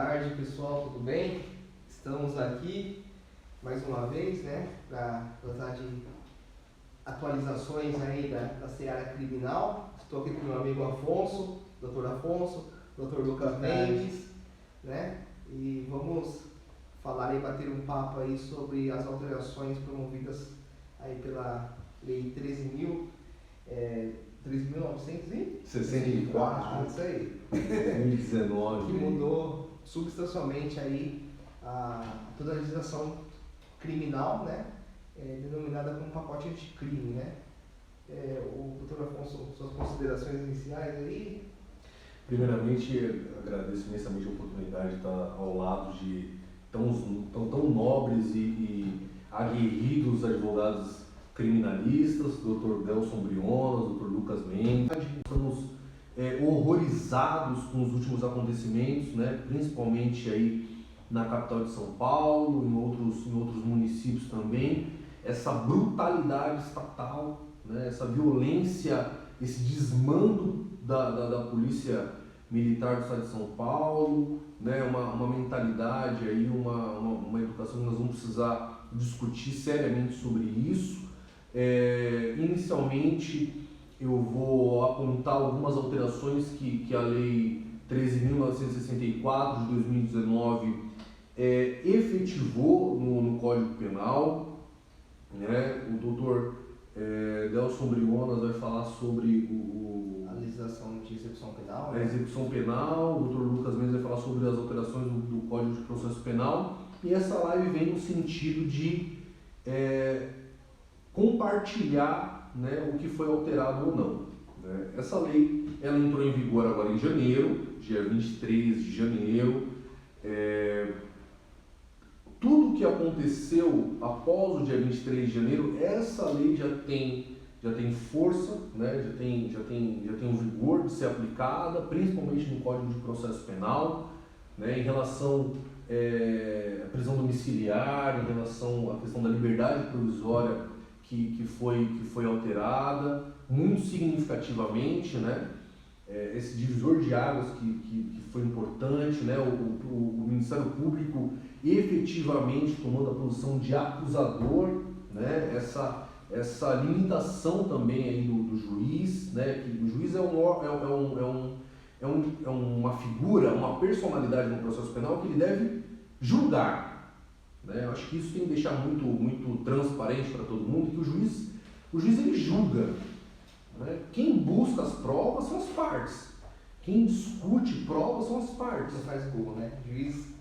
tarde, pessoal, tudo bem? Estamos aqui mais uma vez, né, para tratar de atualizações aí da seara criminal. Estou aqui com meu amigo Afonso, Dr. Lucas Mendes, né? E vamos falar e bater um papo aí sobre as alterações promovidas aí pela Lei 13.964, isso aí, 2019, que mudou substancialmente aí toda a legislação criminal, né, denominada como pacote anticrime, né. O doutor Afonso, suas considerações iniciais aí? Primeiramente, agradeço imensamente a oportunidade de estar ao lado de tão nobres e aguerridos advogados criminalistas, Dr. Delson Briones, Dr. Lucas Mendes. Estamos horrorizados com os últimos acontecimentos, né, principalmente aí na capital de São Paulo, em outros municípios também. Essa brutalidade estatal, né, essa violência, esse desmando da polícia militar do estado de São Paulo, né, uma mentalidade aí, uma educação que nós vamos precisar discutir seriamente sobre isso. Inicialmente eu vou apontar algumas alterações que a Lei 13.964 de 2019 efetivou no Código Penal, né? O doutor Delson Briones vai falar sobre A legislação de execução penal, a né? execução penal, o Dr. Lucas Mendes vai falar sobre as alterações do Código de Processo Penal, e essa live vem no sentido de compartilhar, né, o que foi alterado ou não, né? Essa lei ela entrou em vigor agora em janeiro, dia 23 de janeiro. Tudo que aconteceu após o dia 23 de janeiro, essa lei já tem força, né? já tem o vigor de ser aplicada, principalmente no Código de Processo Penal, né? Em relação à prisão domiciliar, em relação à questão da liberdade provisória que foi alterada, muito significativamente, né? Esse divisor de águas que foi importante, né? O Ministério Público efetivamente tomando a posição de acusador, né? Essa limitação também aí do juiz, né? Que o juiz é uma figura, uma personalidade no processo penal que ele deve julgar, né? Eu acho que isso tem que deixar muito transparente para todo mundo, que o juiz ele julga, né? Quem busca as provas são as partes, quem discute provas são as partes. Você faz gol, né? Juiz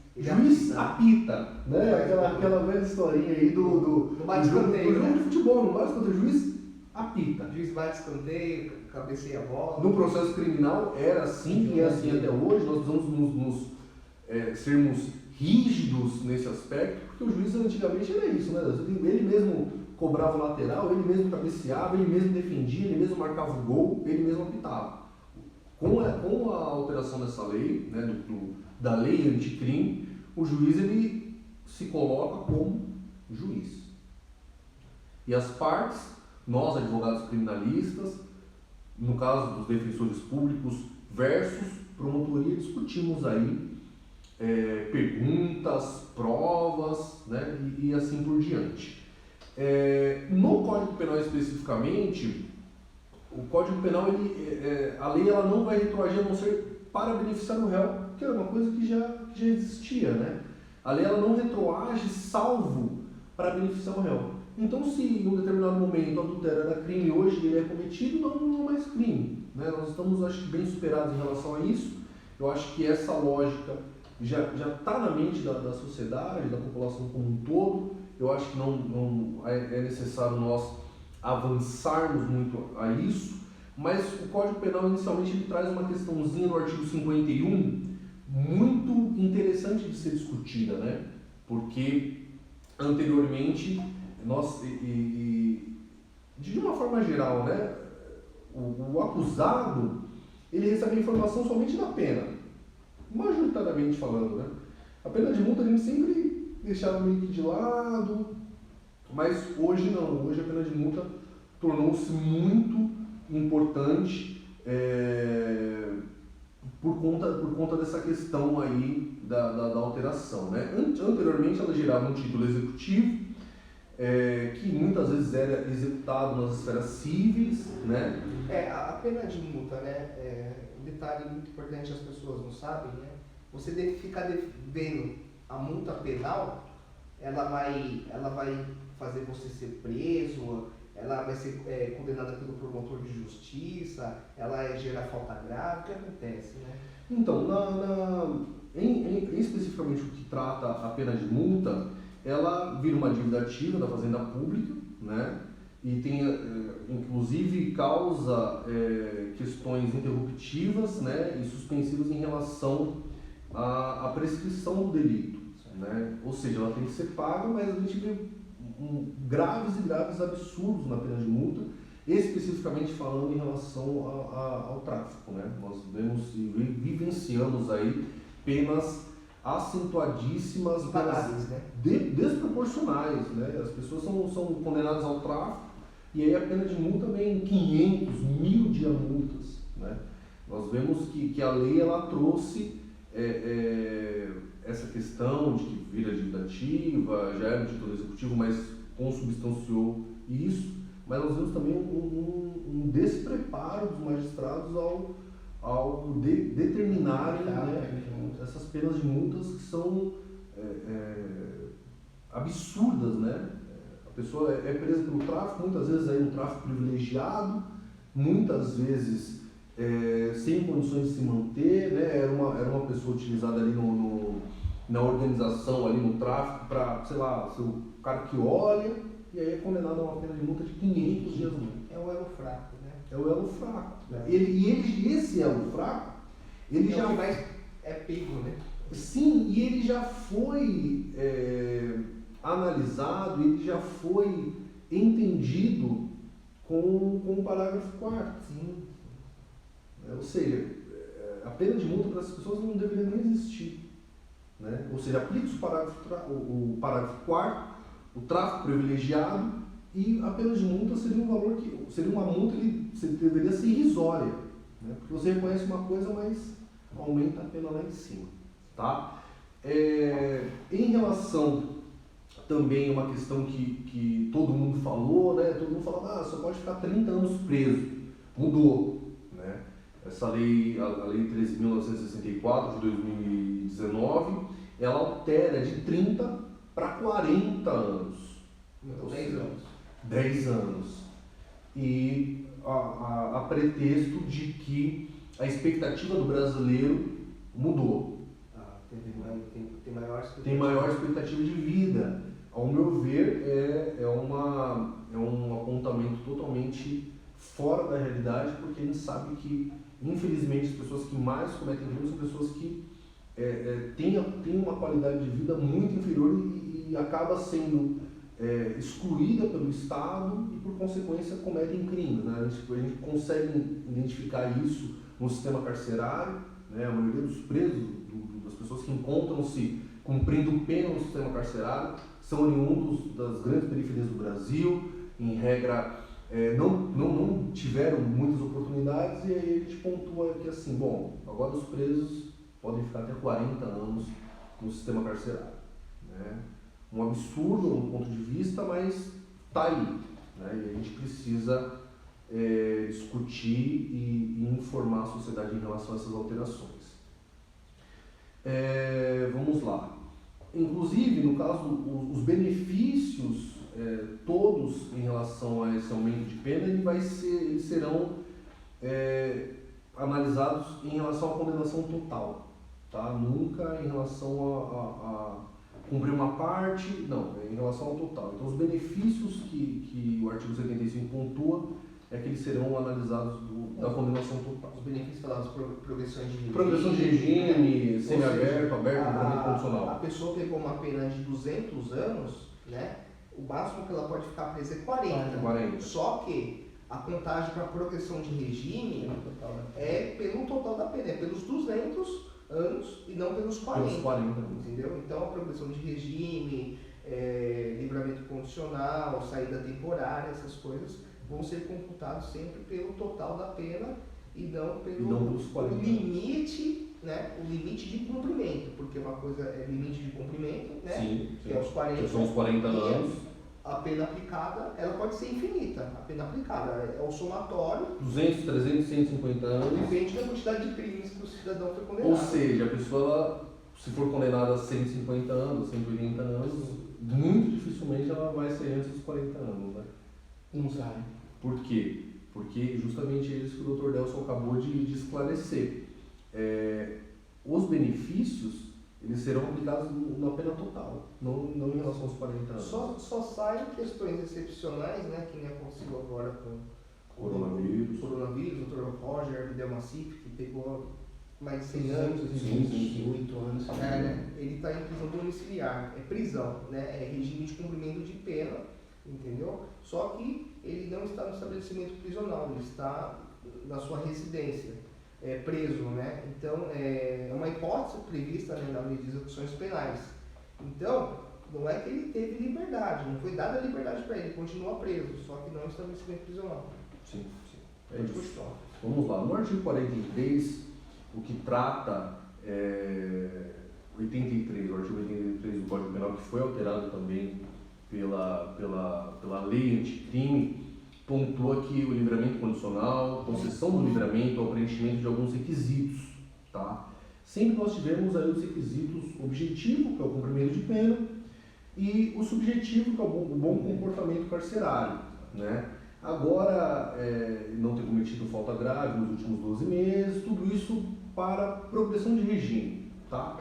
apita, né? Aquela velha historinha aí do jogo de futebol, não bate escanteio, juiz apita. O juiz bate escanteio, cabeceia a bola. No processo criminal era assim e é assim até hoje. Nós precisamos sermos rígidos nesse aspecto, porque o juiz antigamente era isso, né? Ele mesmo cobrava o lateral, ele mesmo cabeceava, ele mesmo defendia, ele mesmo marcava o gol, ele mesmo apitava. Com a alteração dessa lei, né, da lei anticrime, o juiz ele se coloca como juiz. E as partes, nós advogados criminalistas, no caso dos defensores públicos versus promotoria, discutimos aí perguntas, provas, né, e assim por diante. No Código Penal especificamente, o Código Penal, a lei ela não vai retroagir a não ser para beneficiar o réu, que é uma coisa que já existia, né? A lei ela não retroage salvo para beneficiar o réu. Então, se em um determinado momento o adultério era crime, hoje ele é cometido, não é mais crime, né? Nós estamos, acho que, bem superados em relação a isso. Eu acho que essa lógica já está na mente da sociedade, da população como um todo. Eu acho que não é necessário nós avançarmos muito a isso, mas o Código Penal inicialmente ele traz uma questãozinha no artigo 51 muito interessante de ser discutida, né? Porque anteriormente nós, de uma forma geral, né, o acusado ele recebe informação somente da pena, majoritariamente falando, né? A pena de multa a gente sempre deixava meio que de lado, mas hoje não, hoje a pena de multa tornou-se muito importante por conta dessa questão aí da alteração, né? Anteriormente ela gerava um título executivo, que muitas vezes era executado nas esferas cíveis, né? A pena de multa, né? Um detalhe muito importante as pessoas não sabem, né? Você ficar devendo a multa penal, ela vai fazer você ser preso, ela vai ser condenada pelo promotor de justiça, ela gera falta grave. O que acontece, né? Então, especificamente o que trata a pena de multa, ela vira uma dívida ativa da Fazenda Pública, né? E tem, inclusive, causa questões interruptivas, né? E suspensivas em relação à prescrição do delito, né? Ou seja, ela tem que ser paga, mas a gente vê graves absurdos na pena de multa, especificamente falando em relação ao tráfico, né? Nós vemos e vivenciamos aí penas acentuadíssimas, Impagáveis, né? desproporcionais, né? As pessoas são condenadas ao tráfico e aí a pena de multa vem 500, 1000 diamultas, né? Nós vemos que a lei ela trouxe essa questão de que vira dívida ativa, já era um título executivo, mas consubstanciou isso, mas nós vemos também um despreparo dos magistrados ao determinarem, né, essas penas de multas que são absurdas, né? A pessoa é presa pelo tráfico, muitas vezes aí um tráfico privilegiado, muitas vezes sem condições de se manter, né? Era uma pessoa utilizada ali na organização, ali no tráfico, para, sei lá, ser o cara que olha, e aí é condenado a uma pena de multa de 500 dias multa. É o elo fraco, né? É o elo fraco. Esse elo fraco, ele já... o que mais é pego, né? Sim, e ele já foi analisado, ele já foi entendido com o parágrafo 4º. Sim. Ou seja, a pena de multa para essas pessoas não deveria nem existir, né? Ou seja, aplica-se o parágrafo 4º, o tráfico privilegiado, e a pena de multa seria um valor que seria uma multa que deveria ser irrisória, né? Porque você reconhece uma coisa, mas aumenta a pena lá em cima, tá? Em relação também a uma questão que todo mundo falou, né? Todo mundo falava, só pode ficar 30 anos preso. Mudou, né? Essa lei, a Lei 13.964 de 2019, ela altera de 30 para 40 anos. Então, 10 anos. 10 anos. E a pretexto de que a expectativa do brasileiro mudou. Tem maior expectativa de vida. Ao meu ver, é um apontamento totalmente fora da realidade, porque a gente sabe que, infelizmente, as pessoas que mais cometem crimes são pessoas que têm uma qualidade de vida muito inferior e acaba sendo excluída pelo Estado e, por consequência, cometem crimes, né? A gente consegue identificar isso no sistema carcerário, né? A maioria dos presos, das pessoas que encontram-se cumprindo pena no sistema carcerário, são oriundos das grandes periferias do Brasil, em regra não tiveram muitas oportunidades, e aí a gente pontua que assim, bom, agora os presos podem ficar até 40 anos no sistema carcerário, né? Um absurdo do ponto de vista, mas está aí, né? E a gente precisa discutir e informar a sociedade em relação a essas alterações. Vamos lá. Inclusive, no caso, os benefícios todos em relação a esse aumento de pena, eles serão analisados em relação à condenação total, tá? Nunca em relação a cumprir uma parte, não, em relação ao total. Então, os benefícios que o artigo 75 pontua é que eles serão analisados da condenação total. Os benefícios falados por progressão de regime. Progressão de regime, semiaberto, aberto, livramento condicional. A pessoa pegou uma pena de 200 anos, né? O máximo que ela pode ficar presa é 40. Só que a contagem para progressão de regime é pelo total da pena, é pelos 200 anos e não pelos 40. Pelos 40. Entendeu? Então, a progressão de regime, livramento condicional, saída temporária, essas coisas vão ser computados sempre pelo total da pena e não E não pelos 40 anos. limite, né? O limite de cumprimento, porque uma coisa é limite de cumprimento, né? Sim, Que é os 40, que são os 40 anos. a pena aplicada, ela pode ser infinita, a pena aplicada, é o somatório. 200, 300, 150 anos. Depende da quantidade de crimes que o cidadão foi condenado. Ou seja, a pessoa, ela, se for condenada a 150 anos, 180 anos, muito dificilmente ela vai ser antes dos 40 anos, né? Não sabe. Por quê? Porque justamente é isso que o Dr. Delson acabou de esclarecer. Os benefícios, eles serão aplicados na pena total, não em relação aos 40 anos. Só saem questões excepcionais, né? Que nem aconteceu agora com Coronavírus. o Dr. Roger Abdelmassif, que pegou mais de 100 Sim, anos. 28 anos. Né? Ele está em prisão domiciliar, é prisão, né? É regime de cumprimento de pena, entendeu? Só que ele não está no estabelecimento prisional, ele está na sua residência, preso, né? Então, é uma hipótese prevista, né, na lei de execuções penais. Então, não é que ele teve liberdade, não foi dada a liberdade para ele, continua preso, só que não no estabelecimento prisional. Sim. É isso. Vamos lá, no artigo 43, o que trata 83, o artigo 83 do Código Penal, que foi alterado também pela lei anticrime, pontua que o livramento condicional, concessão do livramento, ao preenchimento de alguns requisitos, tá? Sempre nós tivemos aí os requisitos objetivo, que é o cumprimento de pena, e o subjetivo, que é o bom comportamento carcerário, né? Agora, não ter cometido falta grave nos últimos 12 meses, tudo isso para progressão de regime, tá?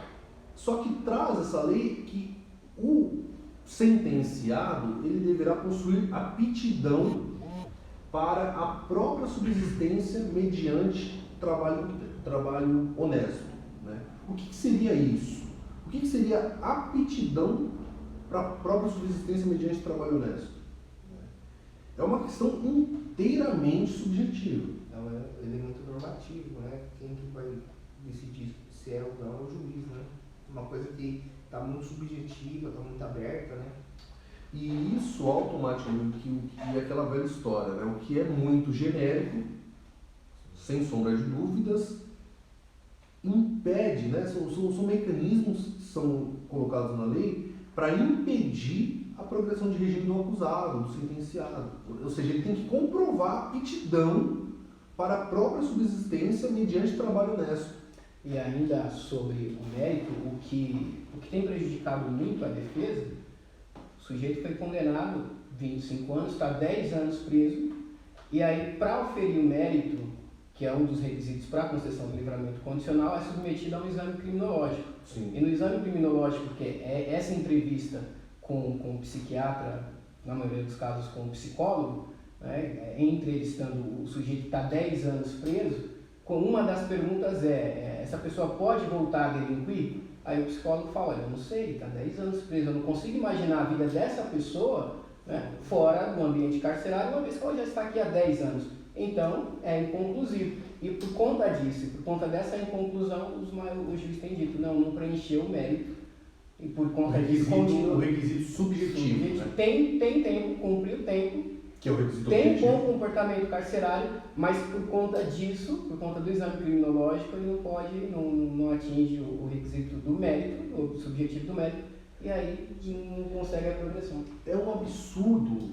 Só que traz essa lei que o sentenciado, ele deverá possuir aptidão para a própria subsistência mediante trabalho honesto, né? O que seria isso? O que seria aptidão para a própria subsistência mediante trabalho honesto? É uma questão inteiramente subjetiva. É um elemento normativo, né? Quem que vai decidir se é ou não é o juiz, né? Uma coisa que está muito subjetiva, está muito aberta, né? E isso automaticamente, que é aquela velha história, né? O que é muito genérico, sem sombra de dúvidas, impede, né? São mecanismos que são colocados na lei para impedir a progressão de regime do acusado, do sentenciado. Ou seja, ele tem que comprovar aptidão para a própria subsistência mediante trabalho honesto. E ainda sobre o mérito, o que tem prejudicado muito a defesa, o sujeito foi condenado 25 anos, está 10 anos preso, e aí para oferir o mérito, que é um dos requisitos para a concessão do livramento condicional, é submetido a um exame criminológico. Sim. E no exame criminológico, que é essa entrevista com o psiquiatra, na maioria dos casos com o psicólogo, né, entre eles estando o sujeito que está 10 anos preso, com uma das perguntas essa pessoa pode voltar a delinquir? Aí o psicólogo fala, olha, eu não sei, ele está 10 anos preso, eu não consigo imaginar a vida dessa pessoa, né, fora do ambiente carcerário, uma vez que ela já está aqui há 10 anos. Então, é inconclusivo. E por conta disso, por conta dessa inconclusão, o juiz tem dito, não preencheu o mérito. E por conta disso, o requisito subjetivo. Né? Tem tempo, cumpriu o tempo, que é o requisito tem objetivo. bom comportamento carcerário, mas por conta disso, por conta do exame criminológico, ele não atinge o requisito do mérito, o subjetivo do mérito, e aí não consegue a progressão. É um absurdo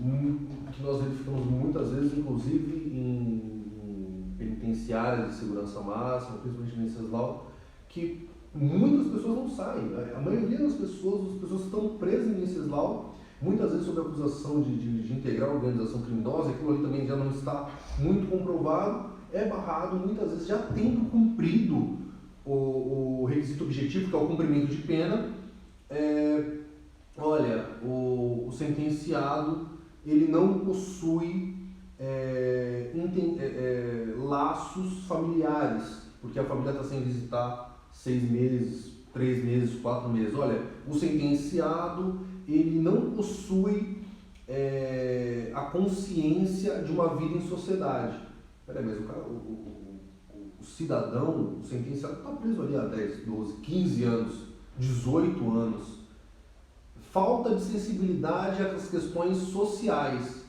que nós verificamos muitas vezes, inclusive em penitenciárias de segurança máxima, principalmente em Venceslau, que muitas pessoas não saem. A maioria das pessoas, as pessoas que estão presas em Venceslau, muitas vezes sob acusação de integrar a organização criminosa, aquilo ali também já não está muito comprovado, é barrado, muitas vezes já tendo cumprido o requisito objetivo, que é o cumprimento de pena. Olha, o sentenciado, ele não possui laços familiares, porque a família está sem visitar 6 meses, 3 meses, 4 meses. Olha, o sentenciado, ele não possui a consciência de uma vida em sociedade. Peraí, mas o cidadão, o sentenciado está preso ali há 10, 12, 15 anos, 18 anos. Falta de sensibilidade às questões sociais.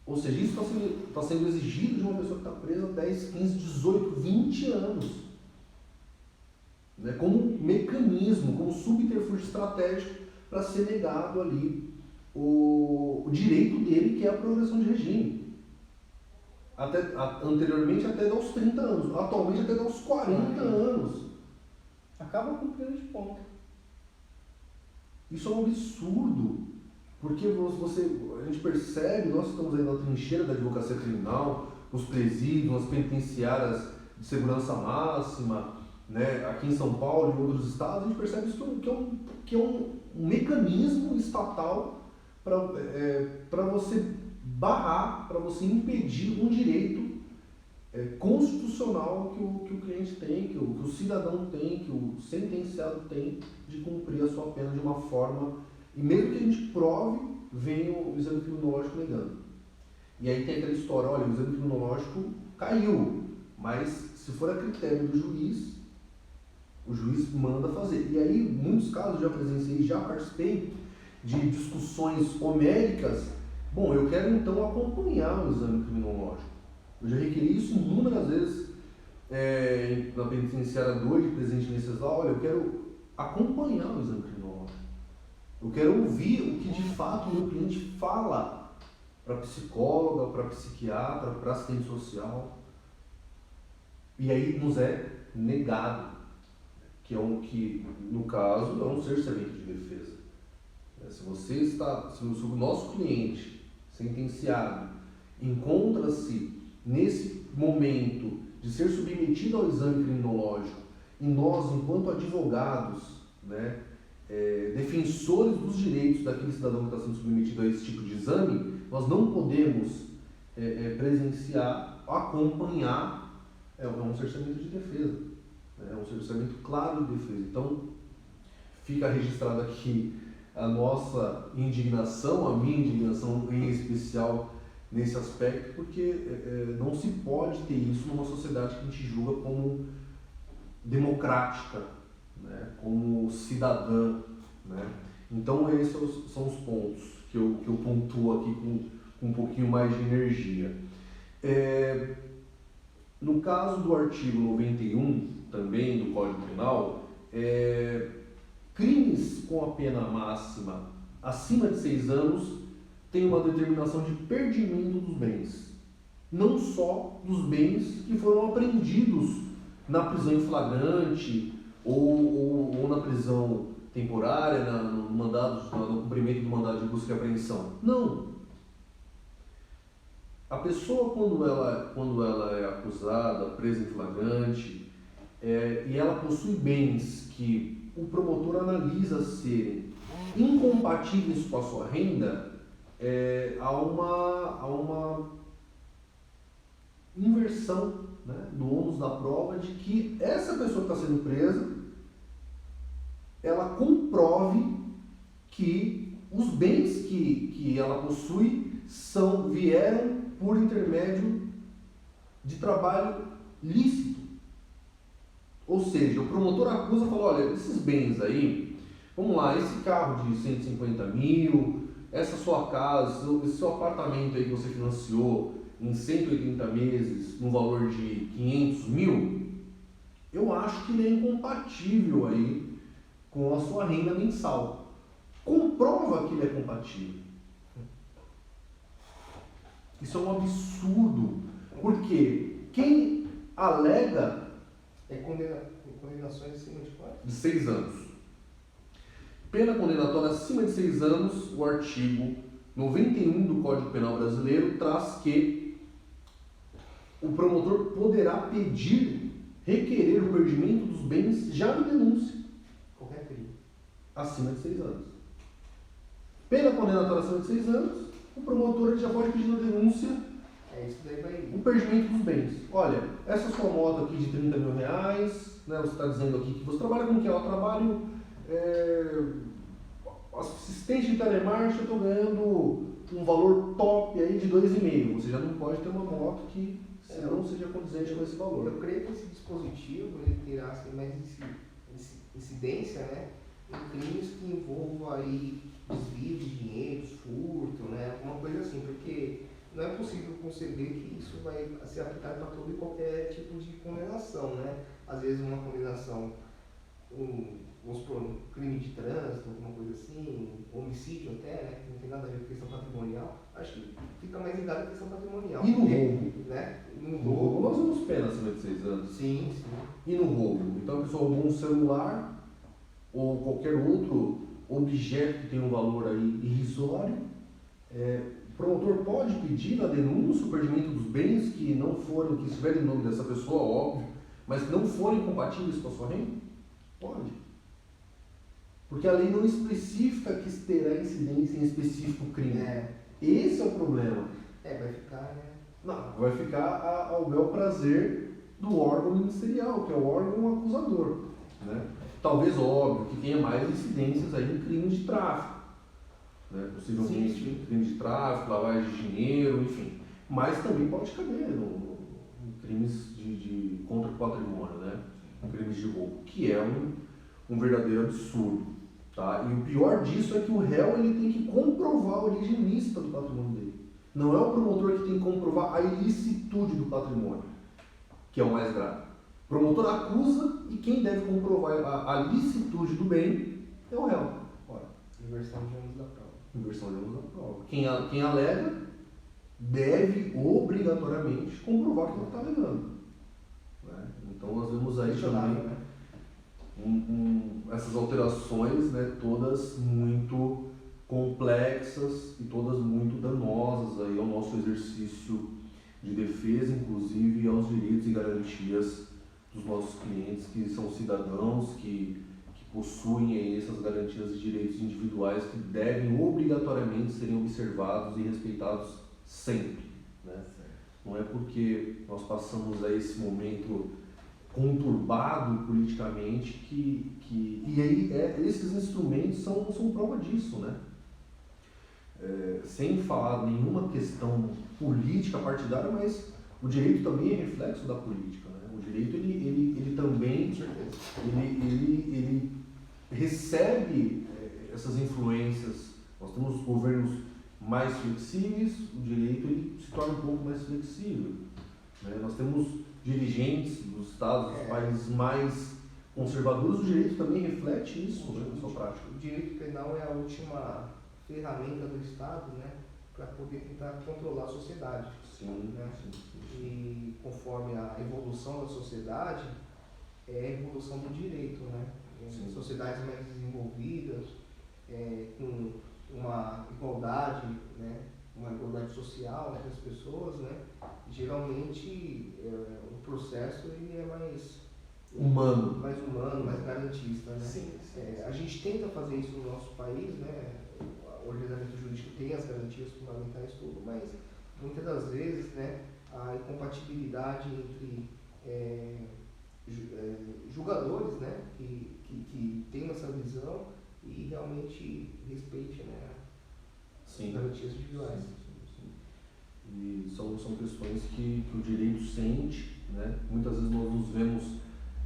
Ou seja, isso está sendo exigido de uma pessoa que está presa 10, 15, 18, 20 anos. Né? Como mecanismo, como subterfúgio estratégico para ser negado ali o direito dele, que é a progressão de regime. Anteriormente até dar os 30 anos, atualmente até dar os 40 anos. Acaba cumprindo de ponta. Isso é um absurdo, porque a gente percebe, nós estamos aí na trincheira da advocacia criminal, os presídios, as penitenciárias de segurança máxima, né, aqui em São Paulo e em outros estados, a gente percebe isso que é um mecanismo estatal para você barrar, para você impedir um direito constitucional que o cliente tem, que o cidadão tem, que o sentenciado tem de cumprir a sua pena de uma forma, e mesmo que a gente prove, vem o exame criminológico negando. E aí tem aquela história, olha, o exame criminológico caiu, mas se for a critério do juiz, o juiz manda fazer. E aí, em muitos casos, já presenciei, já participei de discussões homéricas. Bom, eu quero então acompanhar o exame criminológico. Eu já requeri isso inúmeras vezes na penitenciária 2 de Presidente Venceslau. Olha, eu quero acompanhar o exame criminológico. Eu quero ouvir o que de fato o meu cliente fala para psicóloga, para psiquiatra, para assistente social. E aí nos é negado, que no caso é um cerceamento de defesa. Se o nosso cliente sentenciado encontra-se nesse momento de ser submetido ao exame criminológico e nós, enquanto advogados, né, defensores dos direitos daquele cidadão que está sendo submetido a esse tipo de exame, nós não podemos presenciar, acompanhar, é um cerceamento de defesa, é um cerceamento claro de defesa. Então, fica registrado aqui a nossa indignação, a minha indignação em especial nesse aspecto, porque não se pode ter isso numa sociedade que a gente julga como democrática, né, como cidadã, né? Então esses são os pontos que eu pontuo aqui com um pouquinho mais de energia. No caso do artigo 91 também do Código Penal, crimes com a pena máxima acima de 6 anos têm uma determinação de perdimento dos bens, não só dos bens que foram apreendidos na prisão em flagrante ou na prisão temporária, no cumprimento do mandado de busca e apreensão. Não. A pessoa, quando ela é acusada, presa em flagrante, e ela possui bens que o promotor analisa serem incompatíveis com a sua renda, há uma inversão, né, do ônus da prova de que essa pessoa que está sendo presa, ela comprove que os bens que ela possui vieram por intermédio de trabalho lícito. Ou seja, o promotor acusa e fala, olha, esses bens aí, vamos lá, esse carro de 150 mil, essa sua casa, esse seu apartamento aí que você financiou em 180 meses, no valor de 500 mil, eu acho que ele é incompatível aí com a sua renda mensal. Comprova que ele é compatível. Isso é um absurdo, porque quem alega condenações acima de quanto? De 6 anos. Pena condenatória acima de 6 anos, o artigo 91 do Código Penal Brasileiro traz que o promotor poderá requerer o perdimento dos bens já de denúncia. Qualquer crime. Acima de 6 anos. Pena condenatória acima de 6 anos, o promotor já pode pedir na denúncia isso daí vai... o perdimento dos bens. Olha, essa sua moto aqui de 30 mil reais, né, você está dizendo aqui que você trabalha com o que? Eu trabalho assistente de telemarketing, eu estou ganhando um valor top aí de 2,5. Você já não pode ter uma moto que não seja condizente com esse valor. Eu creio que esse dispositivo ele terá assim, mais incidência, né, em crimes que envolvam aí desvio de dinheiro, furto, né, alguma coisa assim, porque não é possível conceber que isso vai ser aplicado para todo e qualquer tipo de condenação, né? Às vezes uma condenação, vamos supor, um crime de trânsito, alguma coisa assim, homicídio até, né? Que não tem nada a ver com questão patrimonial. Acho que fica mais ligado à questão patrimonial. E no roubo? Né? No roubo nós temos pena acima de 6 anos. Sim. E no roubo? Então a pessoa roubou um celular ou qualquer outro objeto que tenha um valor aí irrisório. O promotor pode pedir na denúncia o perdimento dos bens que não forem, que estiverem em nome dessa pessoa, óbvio, mas que não forem compatíveis com a sua renda? Pode. Porque a lei não especifica que terá incidência em específico crime. Esse é o problema. Vai ficar, né? Não, vai ficar ao bel prazer do órgão ministerial, que é o órgão acusador. Né? Talvez, óbvio, que tenha mais incidências aí em crimes de tráfico. Né? Possivelmente sim. Crimes de tráfico, lavagem de dinheiro, enfim. Mas também pode caber em crimes de contra o patrimônio, né? Em crimes de roubo, que é um verdadeiro absurdo. Tá? E o pior disso é que o réu ele tem que comprovar a origem ilícita do patrimônio dele. Não é o promotor que tem que comprovar a ilicitude do patrimônio, que é o mais grave. O promotor acusa e quem deve comprovar a licitude do bem é o réu. Ora, Inversão de ônus da prova. inversão de ônus da prova. Quem alega deve obrigatoriamente comprovar que ele está alegando. Né? Então nós vemos aí também essas alterações, né, todas muito complexas e todas muito danosas aí ao nosso exercício de defesa, inclusive aos direitos e garantias dos nossos clientes, que são cidadãos que possuem aí essas garantias e direitos individuais que devem obrigatoriamente serem observados e respeitados sempre. Né? Não é porque nós passamos a esse momento conturbado politicamente e aí esses instrumentos são prova disso, né? Sem falar nenhuma questão política partidária, mas o direito também é reflexo da política, né? O direito ele também ele recebe essas influências. Nós temos governos mais flexíveis, o direito ele se torna um pouco mais flexível, né? Nós temos dirigentes dos estados, dos países mais conservadores, o direito também reflete isso, né, na sua prática. O direito penal é a última ferramenta do Estado, né, para poder tentar controlar a sociedade. Sim, né? sim. E conforme a evolução da sociedade, é a evolução do direito, né? Em sociedades mais desenvolvidas, com uma igualdade, né? Uma igualdade social entre as pessoas, né? Geralmente o processo ele é mais humano, mais garantista, né? Sim. A gente tenta fazer isso no nosso país, né? O ordenamento jurídico tem as garantias fundamentais tudo, mas muitas das vezes, né, a incompatibilidade entre julgadores, né, que tem essa visão e realmente respeite, né, as garantias individuais. E são questões que o direito sente, né? Muitas vezes nós nos vemos,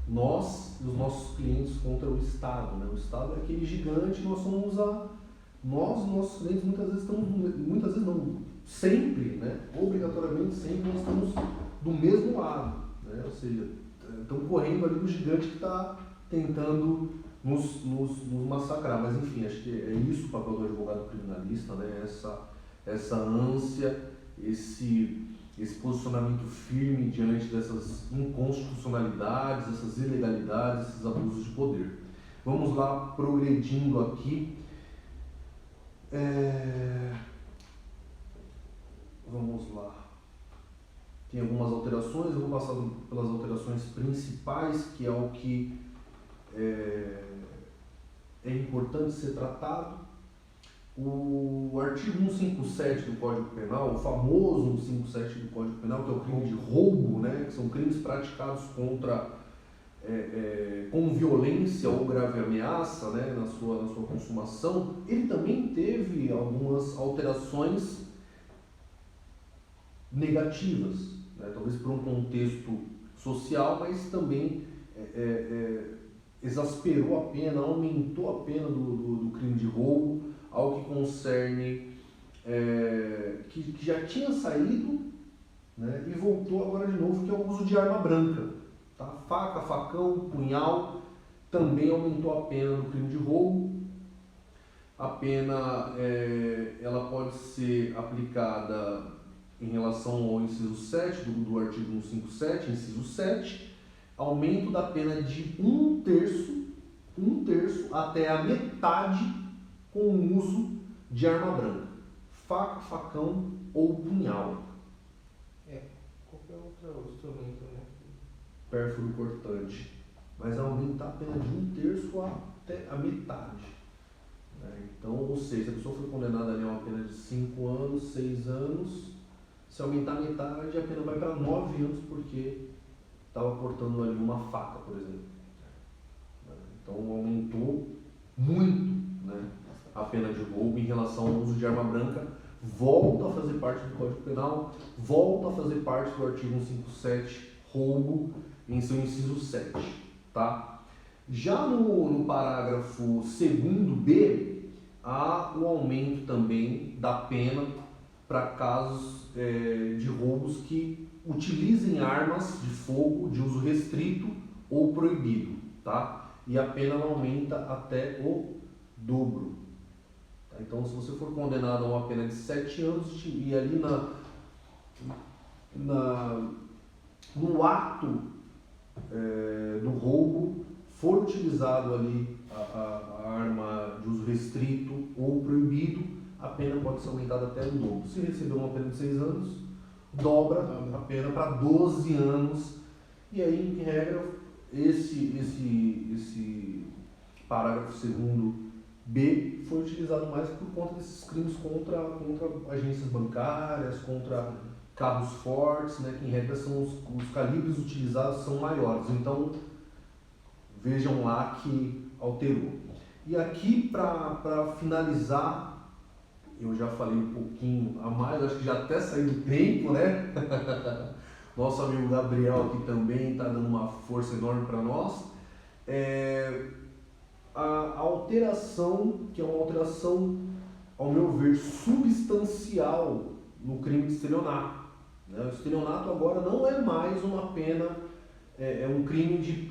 nós e os nossos clientes, contra o Estado, né? O Estado é aquele gigante, nós somos nós e nossos clientes muitas vezes não, sempre, né? Obrigatoriamente sempre nós estamos do mesmo lado, né? Ou seja, estamos correndo ali do gigante que está tentando nos massacrar, mas enfim, acho que é isso o papel do advogado criminalista, né? Essa ânsia, esse posicionamento firme diante dessas inconstitucionalidades, essas ilegalidades, esses abusos de poder. Vamos lá, progredindo aqui. Vamos lá. Tem algumas alterações, eu vou passar pelas alterações principais, que é o que é importante ser tratado. O artigo 157 do Código Penal, o famoso 157 do Código Penal, que é o crime de roubo, né, que são crimes praticados com violência ou grave ameaça, né, na sua consumação, ele também teve algumas alterações negativas, né, talvez por um contexto social, mas também exasperou a pena, aumentou a pena do crime de roubo ao que concerne que já tinha saído, né, e voltou agora de novo, que é o uso de arma branca. Tá? Faca, facão, punhal, também aumentou a pena do crime de roubo. A pena ela pode ser aplicada em relação ao inciso 7 do artigo 157, inciso 7, aumento da pena de um terço até a metade com o uso de arma branca, faca, facão ou punhal. Qualquer outro instrumento, né? Pérfuro cortante, mas aumentar a pena de um terço até a metade. Então, ou seja, se a pessoa foi condenada ali a uma pena de 5 anos, 6 anos, se aumentar a metade, a pena vai para 9 anos porque estava cortando ali uma faca, por exemplo. Então aumentou muito, né, a pena de roubo em relação ao uso de arma branca, volta a fazer parte do Código Penal, volta a fazer parte do artigo 157, roubo, em seu inciso 7. Tá? Já no parágrafo 2º-B, há o aumento também da pena para casos de roubos que utilizem armas de fogo de uso restrito ou proibido, tá? E a pena aumenta até o dobro. Tá? Então, se você for condenado a uma pena de 7 anos e ali no ato do roubo for utilizado ali a arma de uso restrito ou proibido, a pena pode ser aumentada até o dobro. Se recebeu uma pena de 6 anos, dobra a pena para 12 anos. E aí, em regra, esse parágrafo 2º-B foi utilizado mais por conta desses crimes contra agências bancárias, contra carros fortes, né, que em regra são os calibres utilizados são maiores. Então, vejam lá que alterou. E aqui, para finalizar, eu já falei um pouquinho a mais, acho que já até saiu do tempo, né? Nosso amigo Gabriel aqui também está dando uma força enorme para nós. A alteração, que é uma alteração, ao meu ver, substancial no crime de estelionato. Né? O estelionato agora não é mais uma pena, é um crime de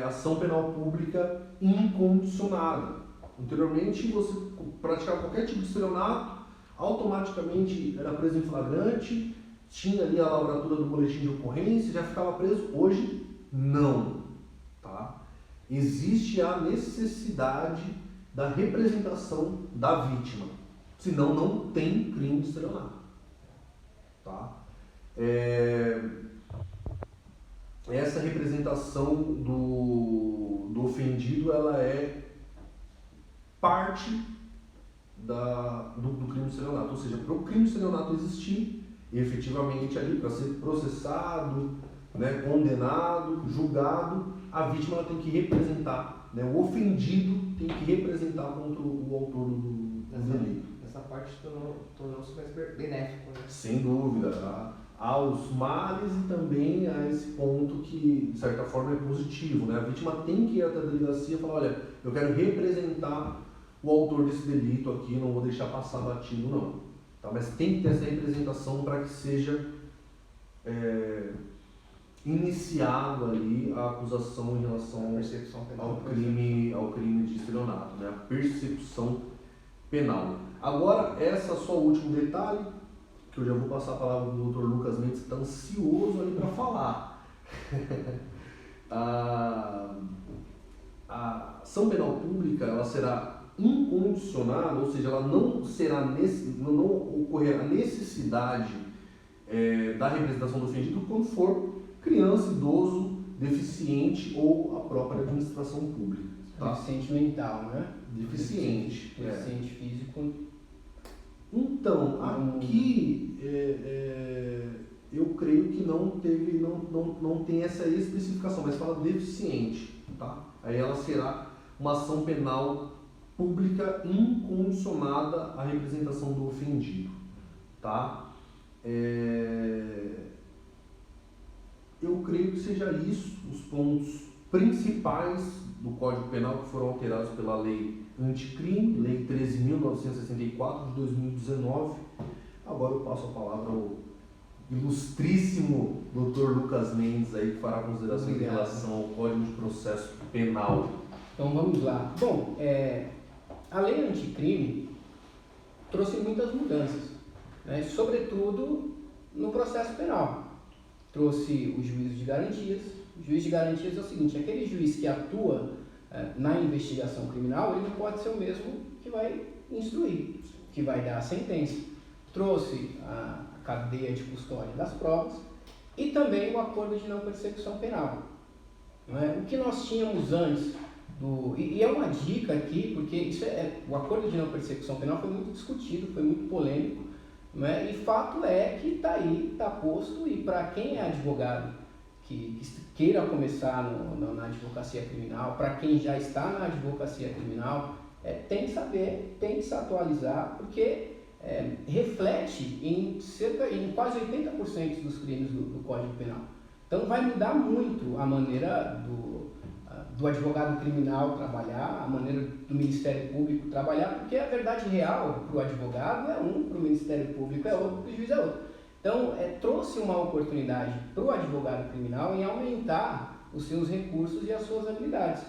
ação penal pública incondicionada. Anteriormente, você praticava qualquer tipo de estelionato, automaticamente era preso em flagrante, tinha ali a lavratura do boletim de ocorrência, já ficava preso. Hoje, não. Tá? Existe a necessidade da representação da vítima, senão não tem crime de estelionato. Tá? Essa representação do ofendido, ela é parte do crime de estelionato, ou seja, para o crime de estelionato existir, efetivamente ali, para ser processado, né, condenado, julgado, a vítima ela tem que representar, né, o ofendido tem que representar contra o autor do delito. Essa parte tornou-se mais benéfico, né? Sem dúvida, aos males e também a esse ponto que, de certa forma, é positivo, né? A vítima tem que ir até a delegacia e falar, olha, eu quero representar o autor desse delito aqui, não vou deixar passar batido, não. Tá? Mas tem que ter essa representação para que seja iniciado ali a acusação em relação ao crime de estelionato, né? A persecução penal. Agora, essa só o último detalhe, que eu já vou passar a palavra para o Dr. Lucas Mendes, que está ansioso ali para falar. A ação penal pública, ela será incondicionada, ou seja, ela não será não ocorrer a necessidade da representação do ofendido quando for criança, idoso, deficiente ou a própria administração pública. Tá? Deficiente mental, né? Deficiente físico. Então, aqui eu creio que não tem essa especificação, mas fala deficiente. Tá? Aí ela será uma ação penal pública incondicionada à representação do ofendido. Tá? Eu creio que seja isso os pontos principais do Código Penal que foram alterados pela Lei Anticrime, Lei 13.964 de 2019. Agora eu passo a palavra ao ilustríssimo Dr. Lucas Mendes aí, que fará considerações em relação ao Código de Processo Penal. Então vamos lá. Bom, a lei anticrime trouxe muitas mudanças, né? Sobretudo no processo penal. Trouxe o juízo de garantias. O juiz de garantias é o seguinte: aquele juiz que atua na investigação criminal, ele não pode ser o mesmo que vai instruir, que vai dar a sentença. Trouxe a cadeia de custódia das provas e também o acordo de não persecução penal. Não é? O que nós tínhamos antes, e é uma dica aqui, porque o acordo de não persecução penal foi muito discutido, foi muito polêmico, não é? E fato é que está aí, está posto, e para quem é advogado que queira começar na advocacia criminal, para quem já está na advocacia criminal, tem que saber, tem que se atualizar, porque reflete em quase 80% dos crimes do Código Penal. Então vai mudar muito a maneira do advogado criminal trabalhar, a maneira do Ministério Público trabalhar, porque a verdade real para o advogado é um, para o Ministério Público é outro, para o juiz é outro. Então trouxe uma oportunidade para o advogado criminal em aumentar os seus recursos e as suas habilidades.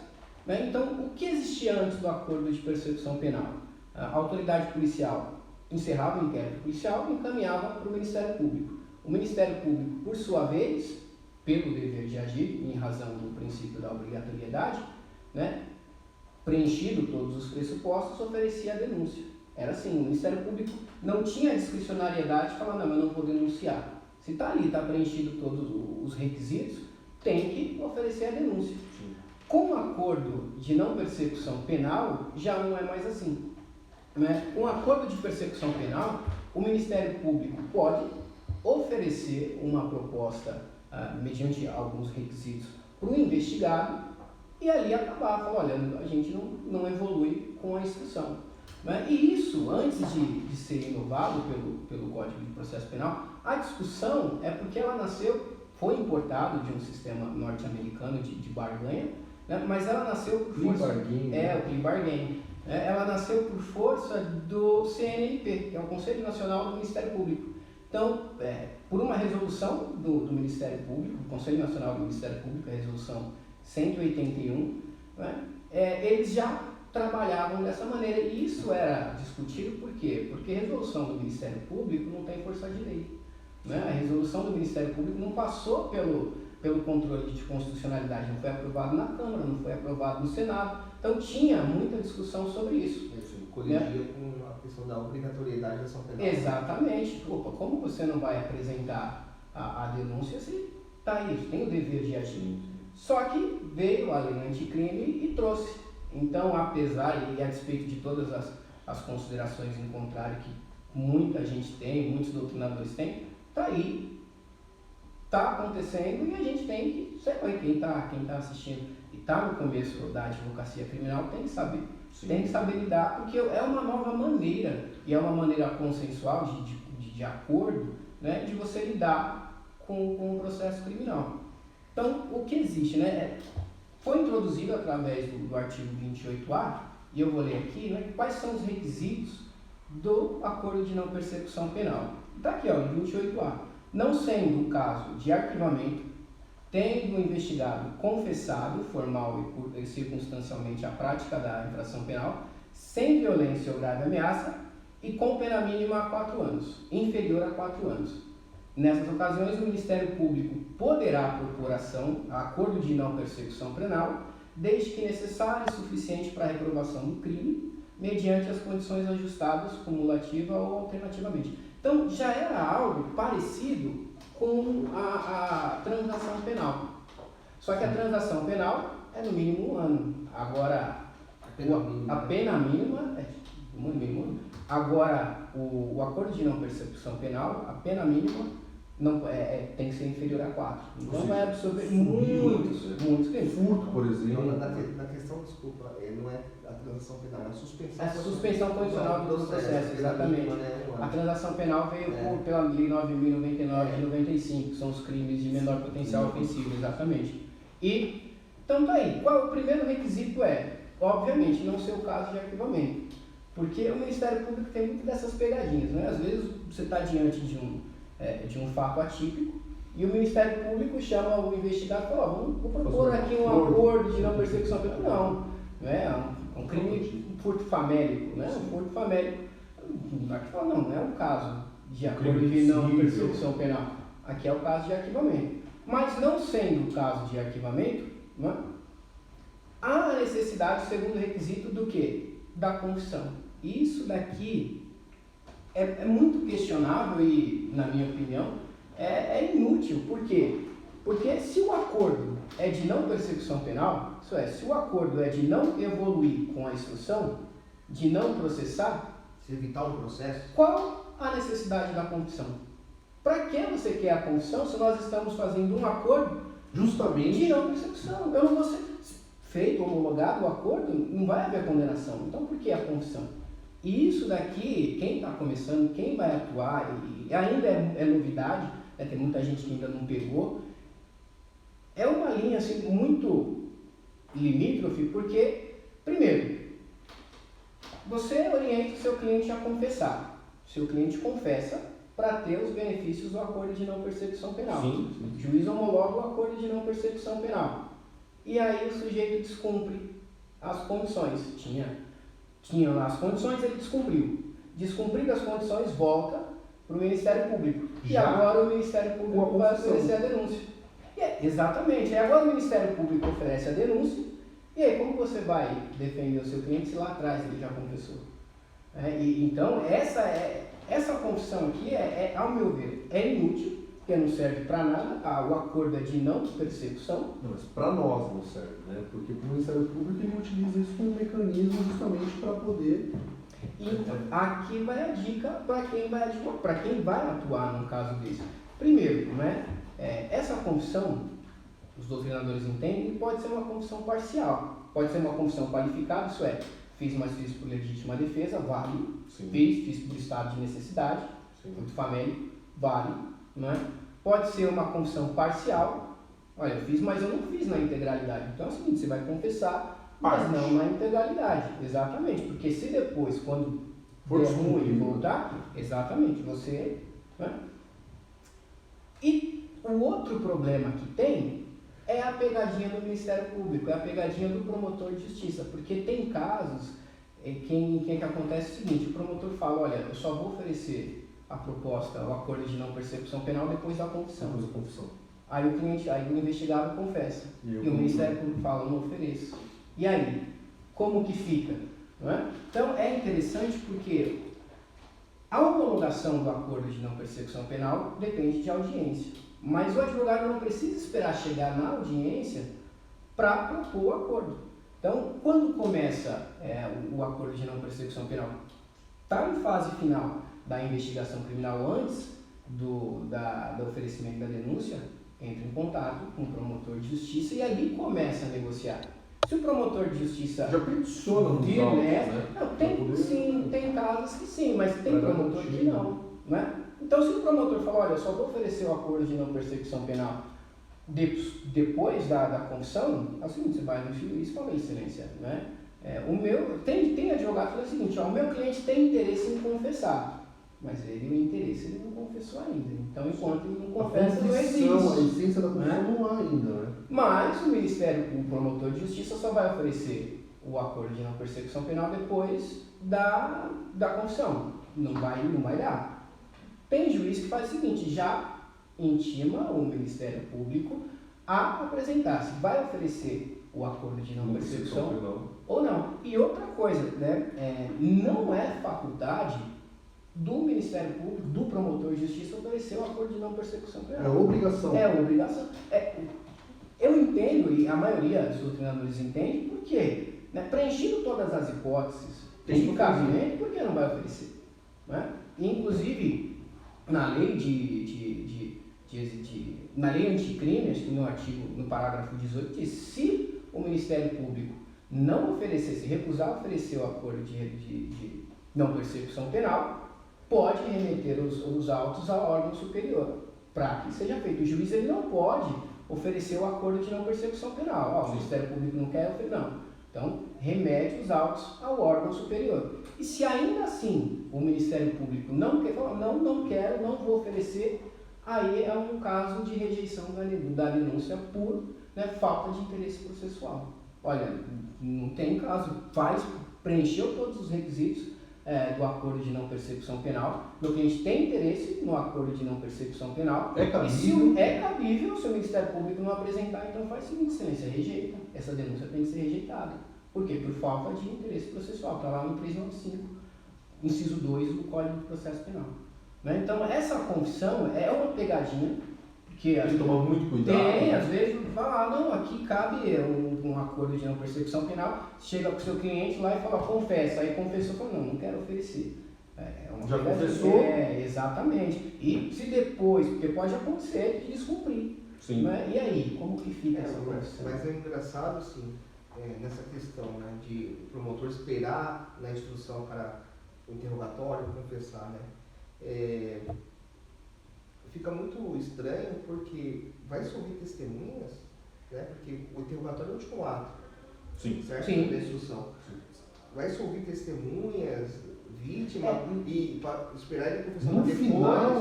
Né? Então, o que existia antes do acordo de persecução penal? A autoridade policial encerrava o inquérito policial e encaminhava para o Ministério Público. O Ministério Público, por sua vez, pelo dever de agir, em razão do princípio da obrigatoriedade, né, preenchido todos os pressupostos, oferecia a denúncia. Era assim: o Ministério Público não tinha discricionariedade de falar, não, eu não vou denunciar. Se está ali, está preenchido todos os requisitos, tem que oferecer a denúncia. Com o acordo de não persecução penal, já não é mais assim. Né? Com o acordo de persecução penal, o Ministério Público pode oferecer uma proposta mediante alguns requisitos para o investigado e ali acabar, falar, olha, a gente não evolui com a instrução. Né? E isso, antes de ser inovado pelo Código de Processo Penal, a discussão é porque ela foi importado de um sistema norte-americano de barganha, né? Mas ela nasceu por força... o plea bargain. Ela nasceu por força do CNMP, que é o Conselho Nacional do Ministério Público. Então, por uma resolução do Ministério Público, do Conselho Nacional do Ministério Público, a resolução 181, né? Eles já trabalhavam dessa maneira, e isso era discutido por quê? Porque a resolução do Ministério Público não tem força de lei. Né? A resolução do Ministério Público não passou pelo controle de constitucionalidade, não foi aprovado na Câmara, não foi aprovado no Senado. Então tinha muita discussão sobre isso. Corrigia com a questão da obrigatoriedade da ação penal. Exatamente. Opa, como você não vai apresentar a denúncia se está aí, tem o dever de agir? Só que veio a lei anticrime e trouxe. Então, apesar e a despeito de todas as considerações em contrário que muita gente tem, muitos doutrinadores têm, está aí, está acontecendo, e a gente tem que saber. Quem está assistindo e está no começo da advocacia criminal tem que saber. Sim. Tem que saber lidar, porque é uma nova maneira, e é uma maneira consensual, de acordo, né, de você lidar com o processo criminal. Então, o que existe, né, foi introduzido através do artigo 28A, e eu vou ler aqui, né, quais são os requisitos do acordo de não persecução penal. Está aqui, ó, em 28A. Não sendo o caso de arquivamento, tendo o investigado confessado, formal e circunstancialmente, a prática da infração penal, sem violência ou grave ameaça e com pena mínima a 4 anos, inferior a 4 anos. Nessas ocasiões, o Ministério Público poderá propor ação a acordo de não persecução penal, desde que necessário e suficiente para a reprovação do crime, mediante as condições ajustadas, cumulativa ou alternativamente. Então, já era algo parecido com a transação penal. Só que a transação penal é no mínimo 1 ano. Agora, a pena mínima é no mínimo. Agora, o acordo de não persecução penal, a pena mínima não, tem que ser inferior a 4. Então vai absorver muitos crimes. Furto, por exemplo. Então, na questão, desculpa, não é a transação penal, é a suspensão. É a suspensão condicional do processo, exatamente. A transação penal veio pela Lei 9.099 de 95, que são os crimes de menor potencial ofensivo, exatamente. E, então tá aí, qual é o primeiro requisito? obviamente, não ser o caso de arquivamento. Porque o Ministério Público tem muito dessas pegadinhas, né? Às vezes você está diante de um fato atípico e o Ministério Público chama o investigado e fala, vou propor aqui um acordo de não persecução penal. Não, né? Um crime, um furto famélico, né? Um furto famélico. Aqui fala, não é o caso de acordo de não persecução penal. Aqui é o caso de arquivamento. Mas não sendo o caso de arquivamento, né? Há a necessidade, segundo requisito, do quê? Da confissão. Isso daqui é muito questionável e, na minha opinião, é inútil. Por quê? Porque se o acordo é de não persecução penal, isso é, se o acordo é de não evoluir com a instrução, de não processar, Se evitar um processo. qual a necessidade da confissão? Para que você quer a confissão se nós estamos fazendo um acordo Justamente. de não persecução? Eu não vou ser feito, homologado o acordo, não vai haver condenação. Então, por que a confissão? E isso daqui, quem está começando, quem vai atuar, e ainda é novidade, né, tem muita gente que ainda não pegou, é uma linha assim, muito limítrofe, porque, primeiro, você orienta o seu cliente a confessar. O seu cliente confessa para ter os benefícios do acordo de não persecução penal. Sim. O juiz homologa o acordo de não persecução penal. E aí o sujeito descumpre as condições. Tinha lá as condições, ele descumpriu. Descumprindo as condições, volta para o Ministério Público. E agora o Ministério Público vai oferecer a denúncia. Exatamente. E agora o Ministério Público oferece a denúncia. E aí, como você vai defender o seu cliente se lá atrás ele já confessou? Então, essa confissão aqui, ao meu ver, é inútil, porque não serve para nada. O acordo é de não persecução. Não, mas para nós não serve, né? Porque o Ministério Público ele utiliza isso como um mecanismo justamente para poder... Então, aqui vai a dica para quem vai atuar num caso desse. Primeiro, né, essa confissão, os doutrinadores entendem, pode ser uma confissão parcial. Pode ser uma confissão qualificada, isso é, fiz por legítima defesa, vale. Sim. Fiz por estado de necessidade, muito famélico, vale. Né? Pode ser uma confissão parcial, olha, eu fiz, mas eu não fiz na integralidade. Então é o seguinte, você vai confessar, mas não na integralidade. Exatamente, porque se depois, quando for ruim voltar, exatamente, você... Né? E o outro problema que tem é a pegadinha do Ministério Público, é a pegadinha do promotor de justiça, porque tem casos que acontece o seguinte, o promotor fala, olha, eu só vou oferecer a proposta, o acordo de não persecução penal depois da confissão. Aí o investigado confessa, e o Ministério Público fala, eu não ofereço. E aí, como que fica? Não é? Então é interessante porque a homologação do acordo de não persecução penal depende de audiência. Mas o advogado não precisa esperar chegar na audiência para propor o acordo. Então, quando começa o acordo de não persecução penal, está em fase final da investigação criminal antes do oferecimento da denúncia, entra em contato com o promotor de justiça e ali começa a negociar. Se o promotor de justiça... Já peticiona nos autos, né? Não, sim, tem casos que sim, mas tem promotor que não. Né? Então, se o promotor falar, olha, eu só vou oferecer o acordo de não persecução penal depois da confissão, é o seguinte, você vai no juiz e fala, excelência, né? Tem advogado que fala o seguinte, o meu cliente tem interesse em confessar, mas o interesse ele não confessou ainda. Então, enquanto ele não confessa, não existe. A essência da confissão não há ainda, né? Mas o promotor de justiça só vai oferecer o acordo de não persecução penal depois da confissão. Não vai dar. Tem juiz que faz o seguinte, já intima o Ministério Público a apresentar se vai oferecer o acordo de não persecução ou não. E outra coisa, né, não é faculdade do Ministério Público, do promotor de justiça, oferecer o acordo de não persecução penal. É obrigação. É obrigação. Eu entendo, e a maioria dos doutrinadores entende, por quê? Né, preenchido todas as hipóteses de cabimento, por que não vai oferecer? Né? Inclusive, na lei na lei anticrime, acho que no parágrafo 18, diz se o Ministério Público não oferecer, se recusar a oferecer o acordo de não persecução penal, pode remeter os autos ao órgão superior, para que seja feito. O juiz ele não pode oferecer o acordo de não persecução penal. O Ministério Público não quer, não. Então, remete os autos ao órgão superior. E se ainda assim o Ministério Público não quer, falar, não quero, não vou oferecer, aí é um caso de rejeição da denúncia por, né, falta de interesse processual. Olha, não tem caso, preencheu todos os requisitos do acordo de não persecução penal, meu cliente tem interesse no acordo de não persecução penal, É cabível. e se é cabível, se o Ministério Público não apresentar, então faz o seguinte, excelência, rejeita, essa denúncia tem que ser rejeitada. Por quê? Por falta de interesse processual, está lá no 395, inciso 2 do Código de Processo Penal. Né? Então, essa confissão é uma pegadinha, porque Tem que tomar muito cuidado. tem, às vezes, fala, não, aqui cabe um acordo de não persecução penal, chega para o seu cliente lá e fala, confessa, aí confessou, fala, não quero oferecer. É uma Já pegadinha. confessou? Exatamente. E se depois, porque pode acontecer de descumprir. Sim. Né? E aí, como que fica essa mas confissão? é engraçado, assim, nessa questão, né, de o promotor esperar na instrução para o interrogatório, confessar, né? Fica muito estranho porque vai se ouvir testemunhas, né? Porque o interrogatório é o último ato, Sim. certo? Sim. Da instrução. Vai se ouvir testemunhas, vítima, e para esperar ele confessar No depois, final,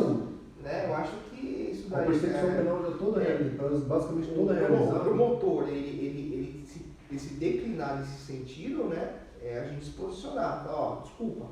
né? Eu acho que isso a daí persecução penal já toda realizada, basicamente toda realizada. o promotor, ele se declinar nesse sentido, né? A gente se posicionar, falar, ó, desculpa,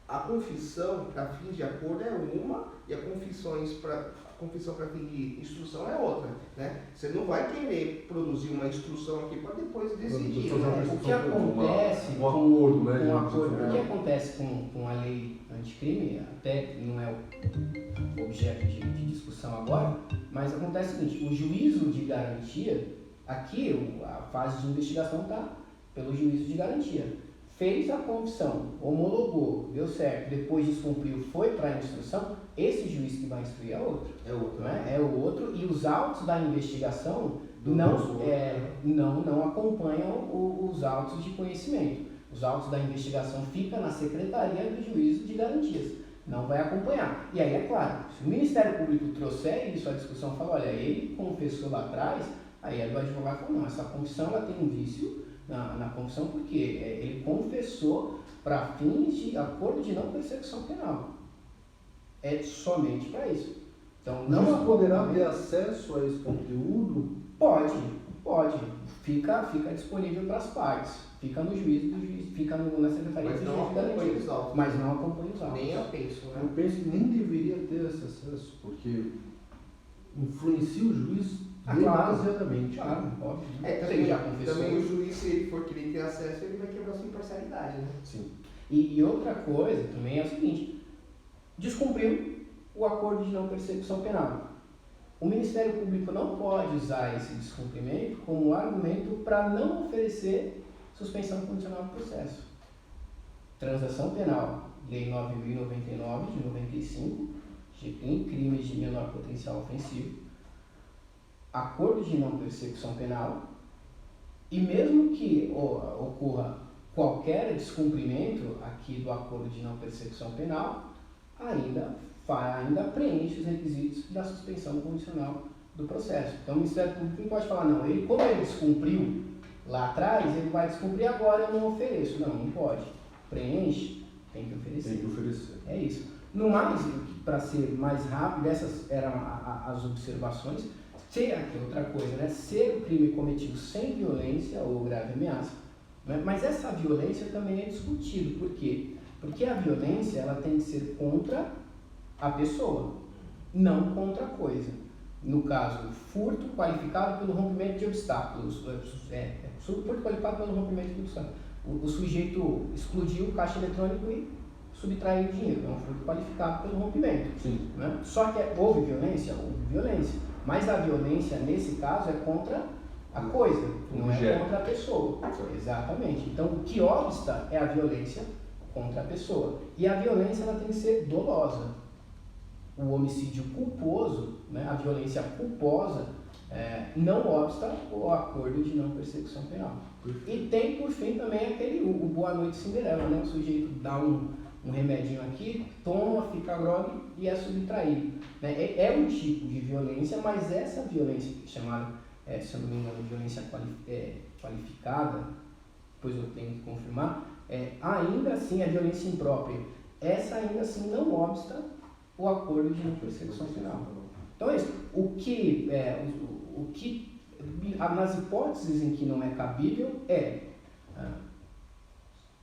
a confissão para fins de acordo é uma e a confissão para fins de instrução é outra, né? Você não vai querer produzir uma instrução aqui para depois decidir, né? O que acontece um acordo, né? com de o acordo, o que justiça. acontece com a lei anticrime, até não é o objeto de discussão agora, mas acontece o seguinte, o juízo de garantia, aqui a fase de investigação está pelo juízo de garantia. Fez a confissão, homologou, deu certo, depois descumpriu, foi para a instrução, esse juiz que vai instruir é outro. É outro, Né? É o outro, e os autos da investigação não acompanham os autos de conhecimento. Os autos da investigação ficam na secretaria do juízo de garantias, não vai acompanhar. E aí é claro, se o Ministério Público trouxer isso à discussão, fala, olha, ele confessou lá atrás, aí o advogado fala, não, essa confissão ela tem um vício na confissão porque ele confessou para fins de acordo de não persecução penal. É somente para isso. Então, Não poderá ter acesso a esse conteúdo? Pode. Fica disponível para as partes. Fica no juízo do juiz, fica na secretaria mas do não juiz de acompanha garantia. os autos. Mas não acompanha os autos. Nem eu penso, Eu né? penso que nem deveria ter esse acesso, porque influencia o juiz Claro. demasiadamente. Claro, óbvio. Também, já confessou. também o juiz, se ele for querer ter acesso, ele vai quebrar sua imparcialidade, né? Sim. E outra coisa também é o seguinte, descumpriu o acordo de não persecução penal. O Ministério Público não pode usar esse descumprimento como argumento para não oferecer suspensão condicional do processo. Transação penal, Lei 9.099 de 95, em crimes de menor potencial ofensivo, acordo de não persecução penal, e mesmo que ocorra qualquer descumprimento aqui do acordo de não persecução penal, ainda preenche os requisitos da suspensão condicional do processo. Então o Ministério Público não pode falar, não, como ele descumpriu lá atrás, ele vai descumprir agora, eu não ofereço. Não pode. Preenche, tem que oferecer. Tem que oferecer. É isso. No mais, para ser mais rápido, essas eram as observações. Aqui outra coisa, né? Ser o crime cometido sem violência ou grave ameaça. Né? Mas essa violência também é discutido. Por quê? Porque a violência ela tem que ser contra a pessoa, não contra a coisa. No caso, furto qualificado pelo rompimento de obstáculos. Furto qualificado pelo rompimento de obstáculos. O sujeito explodiu o caixa eletrônico e subtraiu o dinheiro. É um furto qualificado pelo rompimento. Sim. Né? Só que houve violência? Houve violência. Mas a violência, nesse caso, é contra a coisa, não é contra a pessoa. Exatamente. Então, o que obsta é a violência contra a pessoa. E a violência ela tem que ser dolosa. O homicídio culposo, né, a violência culposa, não obsta o acordo de não persecução penal. E tem, por fim, também o Boa Noite Cinderela, né? O sujeito dá um remedinho aqui, toma, fica grogue e é subtraído. Né? É um tipo de violência, mas essa violência chamada, se eu não me engano, violência qualificada, depois eu tenho que confirmar, ainda assim a violência imprópria, essa ainda assim não obsta o acordo de não persecução penal. Então é isso. O que nas hipóteses em que não é cabível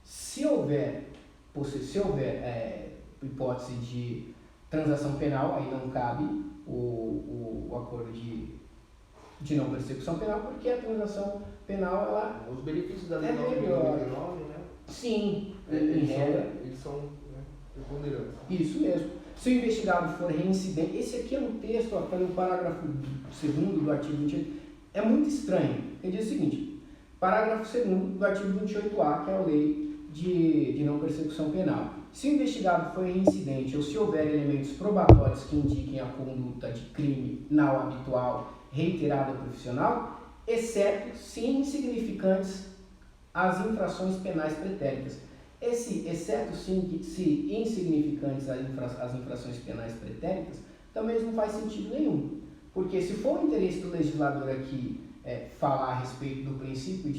se houver hipótese de transação penal, aí não cabe o acordo de não persecução penal, porque a transação penal, ela Os benefícios da lei é 9.099, né? sim, em regra, Eles são preponderantes. isso mesmo. Se o investigado for reincidente, esse aqui é um texto, está no parágrafo 2º do artigo 28, é muito estranho. Ele diz o seguinte, parágrafo 2º do artigo 28A, que é a lei de não persecução penal. Se o investigado for reincidente ou se houver elementos probatórios que indiquem a conduta de crime não habitual, reiterada ou profissional, exceto se insignificantes as infrações penais pretéritas. Esse exceto se insignificantes as infrações penais pretéritas também não faz sentido nenhum. Porque se for o interesse do legislador aqui falar a respeito do princípio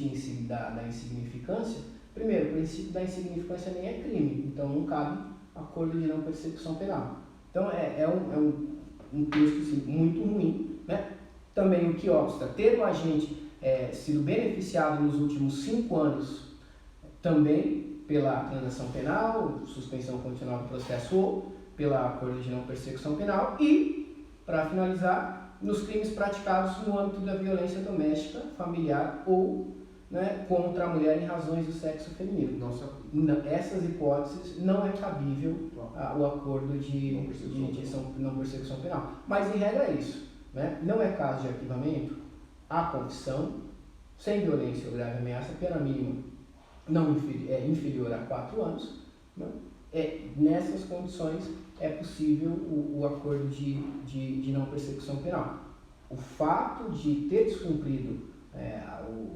da insignificância, primeiro, o princípio da insignificância nem é crime, então não cabe acordo de não persecução penal. Então é um texto assim, muito ruim, né? Também o que obsta, ter o agente sido beneficiado nos últimos 5 anos também pela transação penal, suspensão condicional do processo ou pela acordo de não persecução penal e, para finalizar, nos crimes praticados no âmbito da violência doméstica, familiar ou contra a mulher em razões do sexo feminino. Essas hipóteses não é cabível o acordo de não persecução penal. Mas em regra é isso. Não é caso de arquivamento, há confissão, sem violência ou grave ameaça, pena mínima não inferior a 4 anos. Nessas condições é possível o acordo de não persecução penal. O fato de ter descumprido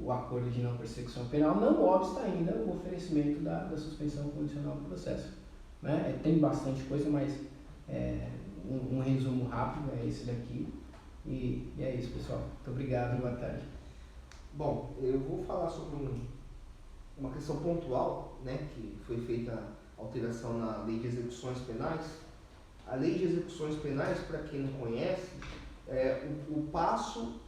o acordo de não persecução penal não obsta ainda o oferecimento da suspensão condicional do processo. Tem bastante coisa, mas um resumo rápido é esse daqui. E é isso, pessoal. Muito obrigado, boa tarde. Bom, eu vou falar sobre uma questão pontual, que foi feita alteração na Lei de Execuções Penais. A Lei de Execuções Penais, para quem não conhece, o passo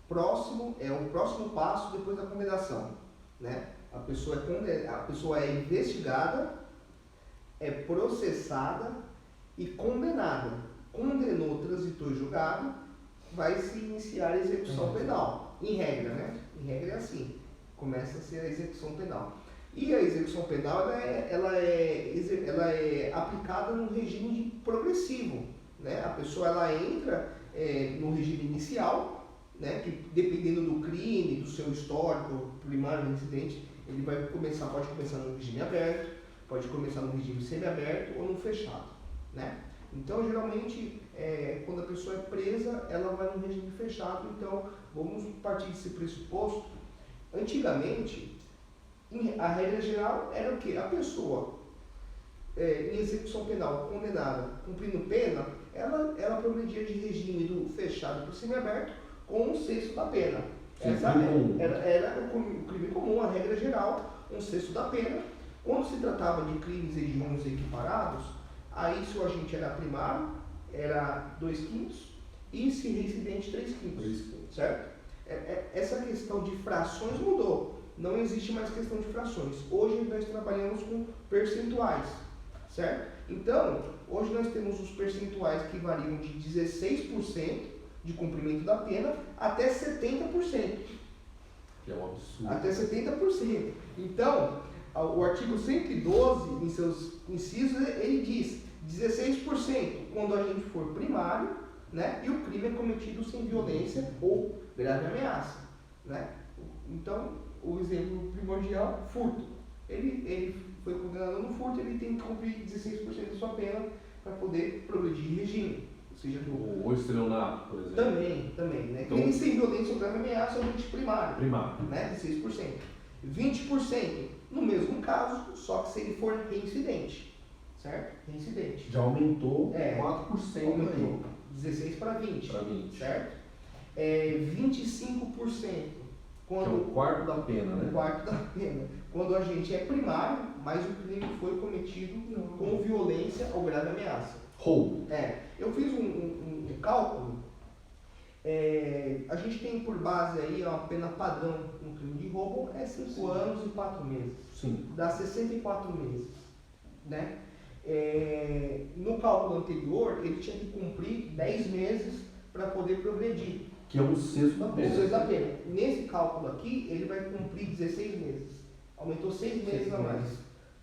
próximo é o próximo passo depois da condenação, A pessoa é investigada, é processada e condenada. Condenou, transitou e julgado, vai se iniciar a execução penal. Em regra, Em regra é assim, começa a ser a execução penal. E a execução penal ela é aplicada no regime progressivo, A pessoa ela entra no regime inicial, que dependendo do crime, do seu histórico primário do incidente, ele pode começar no regime aberto, pode começar no regime semiaberto ou no fechado, Então, geralmente, quando a pessoa é presa, ela vai no regime fechado. Então, vamos partir desse pressuposto. Antigamente, a regra geral era o quê? A pessoa em execução penal condenada, cumprindo pena, ela progredia de regime do fechado para o semiaberto com 1/6 da pena. Essa era o crime comum, a regra geral, 1/6 da pena. Quando se tratava de crimes hediondos equiparados, aí se o agente era primário, era 2/5 e se reincidente 3/5, certo? Essa questão de frações mudou, não existe mais questão de frações. Hoje nós trabalhamos com percentuais, certo? Então, hoje nós temos os percentuais que variam de 16% de cumprimento da pena até 70%. Que é um absurdo. Até 70%. Então, o artigo 112, em seus incisos, ele diz 16% quando a gente for primário, e o crime é cometido sem violência ou grave ameaça, Então, o exemplo primordial, furto. Ele foi condenado no furto, ele tem que cumprir 16% da sua pena para poder progredir em regime. Ou seja, o estelionato, por exemplo. Também, Então, crime sem violência ou grave ameaça é o primário, 16%. 20% no mesmo caso, só que se ele for reincidente, certo? Reincidente. Já aumentou 4%. Aumentou 16 para 20, certo? 25% Que é o quarto da pena, né? O quarto da pena. Quando o agente é primário, mas o crime foi cometido com violência ou grave ameaça. Roubo. Eu fiz um cálculo. A gente tem por base aí uma pena padrão no crime de roubo, 5 anos e 4 meses. Sim. Dá 64 meses. Né? No cálculo anterior, ele tinha que cumprir 10 meses para poder progredir. Que é um sexto da pena. Um sexto da pena. Nesse cálculo aqui, ele vai cumprir 16 meses. Aumentou 6 meses a mais,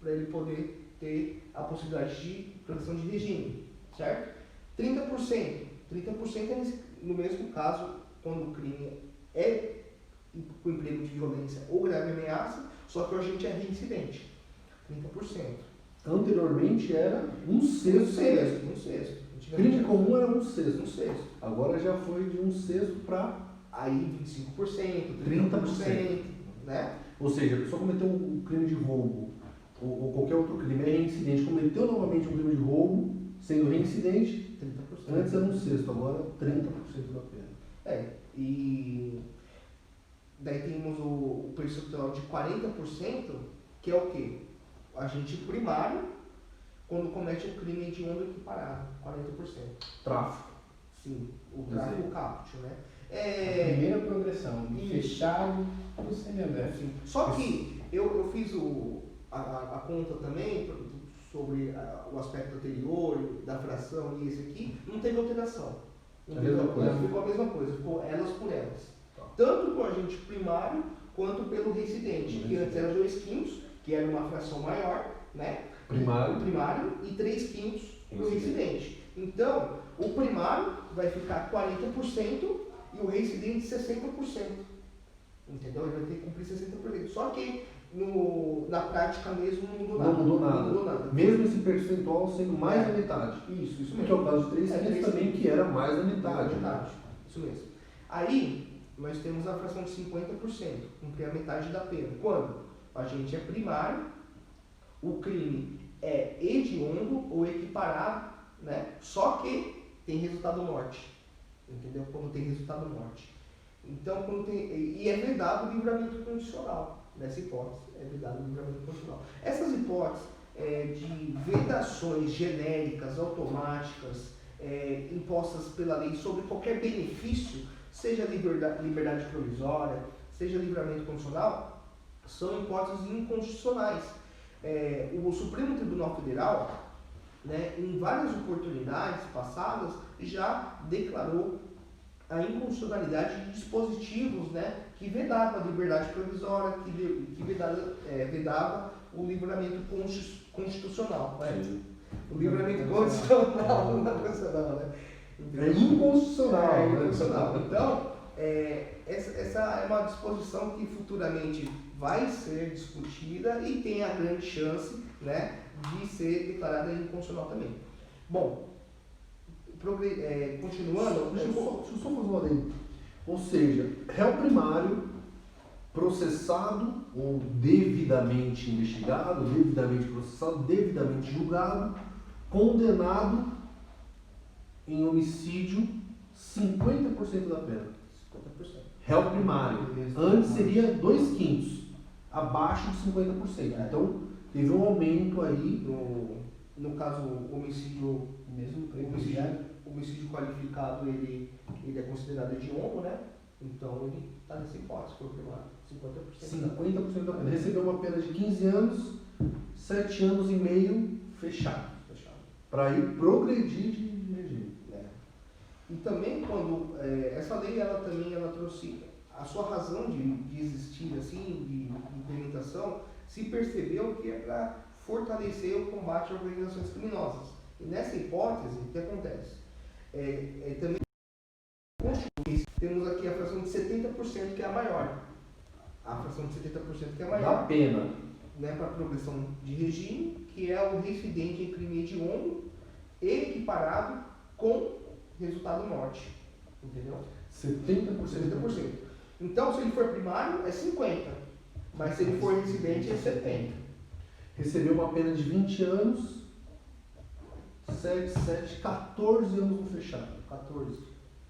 para ele poder ter a possibilidade de progressão de regime, certo? 30%. 30% é no mesmo caso, quando o crime é com emprego de violência ou grave ameaça, só que o agente é reincidente. 30%. Anteriormente era um sexto. Um sexto. Crime comum era um sexto. Um sexto. Agora já foi de um sexto para... Aí 25%, 30%, né? Ou seja, a pessoa cometeu um crime de roubo ou qualquer outro crime, é reincidente, cometeu novamente um crime de roubo, sendo reincidente, 30%. Antes era um sexto, agora 30% da pena. E daí temos o percentual de 40%, que é o quê? O agente primário, quando comete um crime de onda equiparado, 40%. Tráfico. Sim, o tráfico caput, né? A primeira progressão, fechado no semiaberto. Só que eu fiz a conta também sobre o aspecto anterior, da fração e esse aqui, não teve alteração. Ficou a mesma coisa, ficou elas por elas. Tanto com o agente primário quanto pelo reincidente, que antes era 2/5, que era uma fração maior, né? Primário e 3/5 para o reincidente. Então, o primário vai ficar 40% e o reincidente 60%. Entendeu? Ele vai ter que cumprir 60%. Só que na prática mesmo não mudou nada. Mesmo esse percentual sendo mais da metade. Isso mesmo. Que é o caso de 3/5 também, que era mais da metade. Isso mesmo. Aí, nós temos a fração de 50%, cumprir a metade da pena. Quando o agente é primário, o crime é hediondo ou equiparado, né? Só que tem resultado morte. Entendeu? Quando tem resultado morte. Então, e é vedado o livramento condicional. Nessa hipótese, é vedado o livramento condicional. Essas hipóteses de vedações genéricas, automáticas, impostas pela lei sobre qualquer benefício, seja liberdade provisória, seja livramento condicional, são hipóteses inconstitucionais. O Supremo Tribunal Federal, né, em várias oportunidades passadas, já declarou a inconstitucionalidade de dispositivos, né, que vedavam a liberdade provisória, que vedava o livramento constitucional. Né? O livramento constitucional, não é constitucional, né? É inconstitucional. Inconstitucional. Então, essa é uma disposição que futuramente vai ser discutida e tem a grande chance, né, de ser declarada inconstitucional também. Bom, continuando... Deixa eu só fazer uma adendo. Ou seja, réu primário, processado ou devidamente investigado, devidamente processado, devidamente julgado, condenado em homicídio, 50% da pena. 50%. Réu primário. Antes seria 2/5, abaixo de 50%. Então, teve um aumento aí. No caso, o homicídio qualificado, ele é considerado hediondo, né? Então, ele está nessa hipótese, foi primário. 50%. 50% da pena. Recebeu uma pena de 15 anos, 7 anos e meio fechado. Para ir progredir de regime. E também quando essa lei ela trouxe a sua razão de existir assim, de implementação, se percebeu que é para fortalecer o combate a organizações criminosas. E nessa hipótese, o que acontece? Também temos aqui a fração de 70%, que é a maior. A fração de 70% que é a maior. Da pena. Né, para progressão de regime, que é o reincidente em crime hediondo equiparado com resultado morte. Entendeu? 70%. Então, se ele for primário, é 50%. Mas se ele for reincidente, é 70%. Recebeu uma pena de 20 anos, 14 anos no fechado. 14.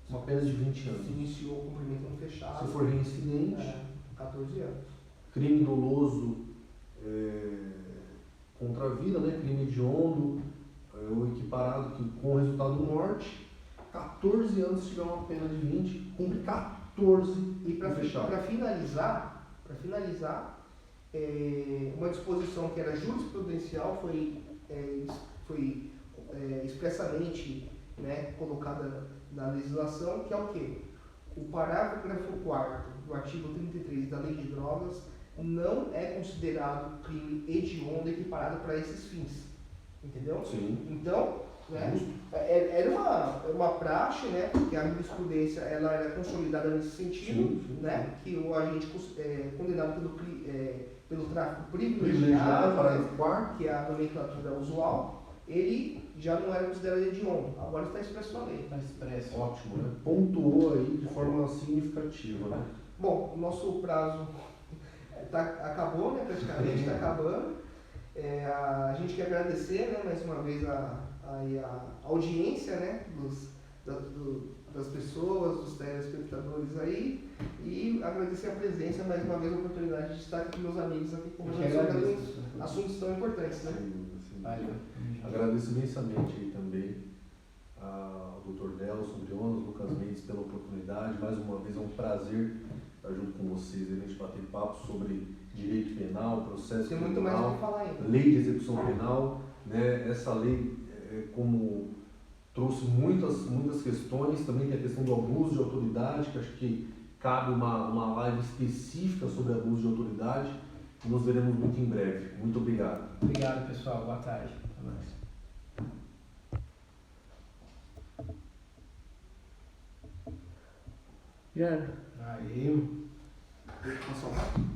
Uma pena de 20 anos. Se iniciou o cumprimento no fechado. Se for reincidente, 14 anos. Crime doloso contra a vida, né? Crime hediondo, ou equiparado com resultado de morte. 14 anos se tiver uma pena de 20, cumpre 14 E para fechado. finalizar, uma disposição que era jurisprudencial foi expressamente, né, colocada na legislação, que é o quê? O parágrafo 4º do artigo 33 da Lei de Drogas não é considerado crime hediondo equiparado para esses fins. Entendeu? Sim. Então, né, era uma praxe, né, que a jurisprudência ela era consolidada nesse sentido, Sim. né, que o agente condenado pelo tráfico Privilegiado, privilegiado, parágrafo 4º. que é a nomenclatura usual, ele já não era considerado hediondo, agora está expresso na lei. Está expresso. Ótimo, né? Pontuou aí de forma significativa, né? Bom, o nosso prazo acabou, né, praticamente, está acabando. A gente quer agradecer, né, mais uma vez a audiência, né, das pessoas, dos telespectadores aí, e agradecer a presença, mais uma vez a oportunidade de estar aqui com meus amigos aqui conversando sobre alguns assuntos tão importantes, né? Valeu. Agradeço imensamente aí também ao Dr. Nelson Briones, Lucas Mendes pela oportunidade. Mais uma vez é um prazer estar junto com vocês e a gente bater papo sobre direito penal, processo Tem penal, muito mais o que falar ainda. lei de execução penal, né? Essa lei, como trouxe muitas questões, também tem a questão do abuso de autoridade, que acho que cabe uma live específica sobre abuso de autoridade. Nos veremos muito em breve. Muito obrigado. Obrigado, pessoal. Boa tarde. Até mais. Já era. Valeu. Posso falar?